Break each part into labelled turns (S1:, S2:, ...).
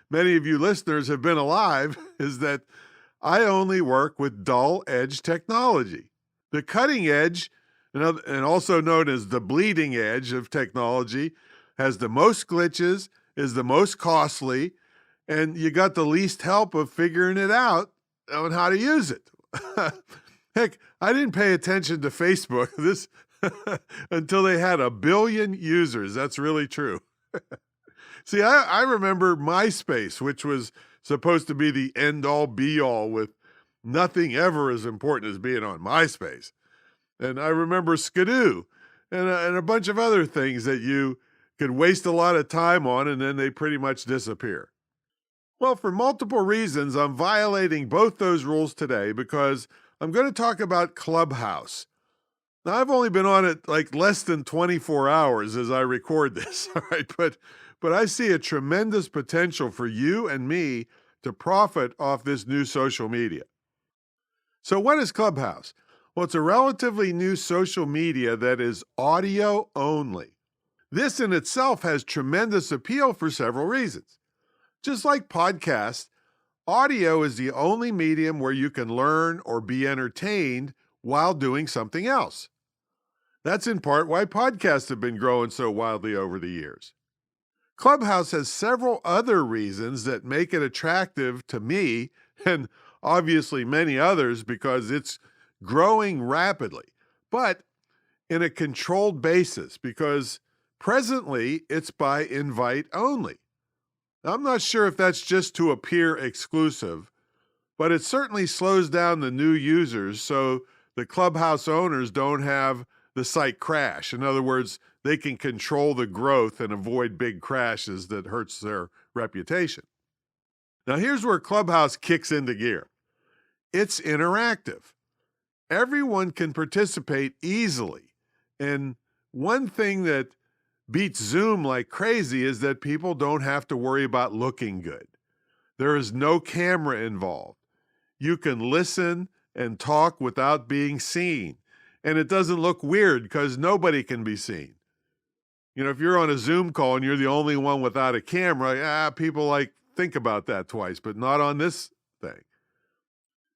S1: many of you listeners have been alive is that I only work with dull edge technology. The cutting edge, and also known as the bleeding edge of technology, has the most glitches, is the most costly, and you got the least help of figuring it out on how to use it. Heck, I didn't pay attention to Facebook until they had 1 billion users. That's really true. See, I remember MySpace, which was supposed to be the end-all, be-all with nothing ever as important as being on MySpace. And I remember Skidoo and a bunch of other things that you could waste a lot of time on, and then they pretty much disappear. Well, for multiple reasons, I'm violating both those rules today because I'm going to talk about Clubhouse. Now, I've only been on it like less than 24 hours as I record this, all right? But I see a tremendous potential for you and me to profit off this new social media. So what is Clubhouse? Well, it's a relatively new social media that is audio only. This in itself has tremendous appeal for several reasons. Just like podcasts, audio is the only medium where you can learn or be entertained while doing something else. That's in part why podcasts have been growing so wildly over the years. Clubhouse has several other reasons that make it attractive to me and obviously many others because it's growing rapidly, but in a controlled basis because presently it's by invite only. I'm not sure if that's just to appear exclusive, but it certainly slows down the new users so the Clubhouse owners don't have the site crash. In other words, they can control the growth and avoid big crashes that hurts their reputation. Now, here's where Clubhouse kicks into gear. It's interactive. Everyone can participate easily. And one thing that beats Zoom like crazy is that people don't have to worry about looking good. There is no camera involved. You can listen and talk without being seen. And it doesn't look weird because nobody can be seen. You know, if you're on a Zoom call and you're the only one without a camera, people think about that twice, but not on this thing.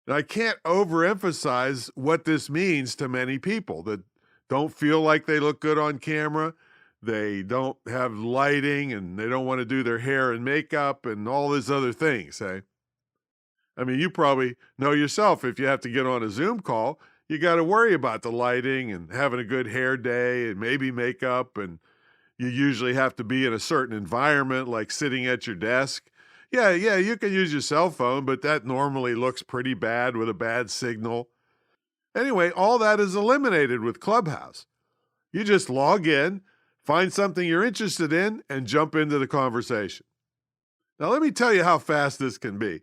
S1: And I can't overemphasize what this means to many people that don't feel like they look good on camera. They don't have lighting and they don't want to do their hair and makeup and all these other things, eh? I mean, you probably know yourself if you have to get on a Zoom call, you got to worry about the lighting and having a good hair day and maybe makeup, and you usually have to be in a certain environment like sitting at your desk. Yeah, you can use your cell phone, but that normally looks pretty bad with a bad signal. Anyway, all that is eliminated with Clubhouse. You just log in, find something you're interested in, and jump into the conversation. Now, let me tell you how fast this can be.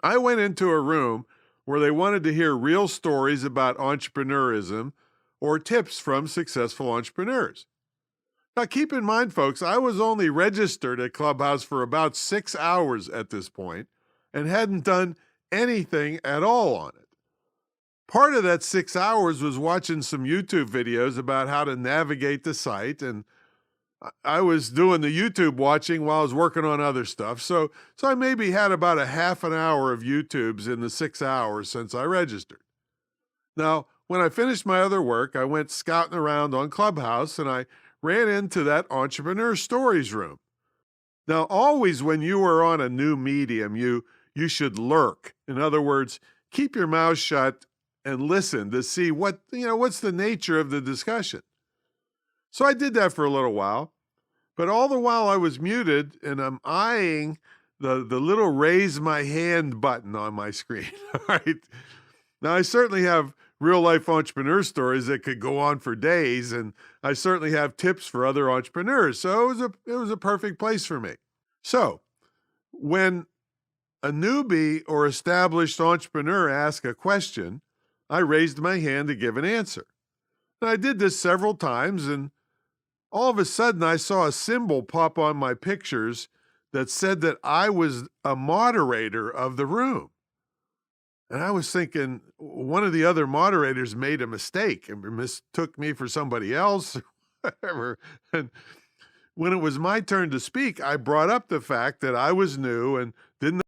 S1: I went into a room where they wanted to hear real stories about entrepreneurism or tips from successful entrepreneurs. Now, keep in mind, folks, I was only registered at Clubhouse for about 6 hours at this point and hadn't done anything at all on it. Part of that 6 hours was watching some YouTube videos about how to navigate the site, and I was doing the YouTube watching while I was working on other stuff. So I maybe had about a half an hour of YouTubes in the 6 hours since I registered. Now, when I finished my other work, I went scouting around on Clubhouse and I ran into that Entrepreneur Stories room. Now, always when you are on a new medium, you should lurk. In other words, keep your mouth shut and listen to see what's the nature of the discussion. So I did that for a little while, but all the while I was muted and I'm eyeing the little raise my hand button on my screen. All right. Now, I certainly have real life entrepreneur stories that could go on for days, and I certainly have tips for other entrepreneurs. So it was a perfect place for me. So when a newbie or established entrepreneur asks a question, I raised my hand to give an answer. And I did this several times, and all of a sudden I saw a symbol pop on my pictures that said that I was a moderator of the room. And I was thinking one of the other moderators made a mistake and mistook me for somebody else or whatever. And When it was my turn to speak, I brought up the fact that I was new and didn't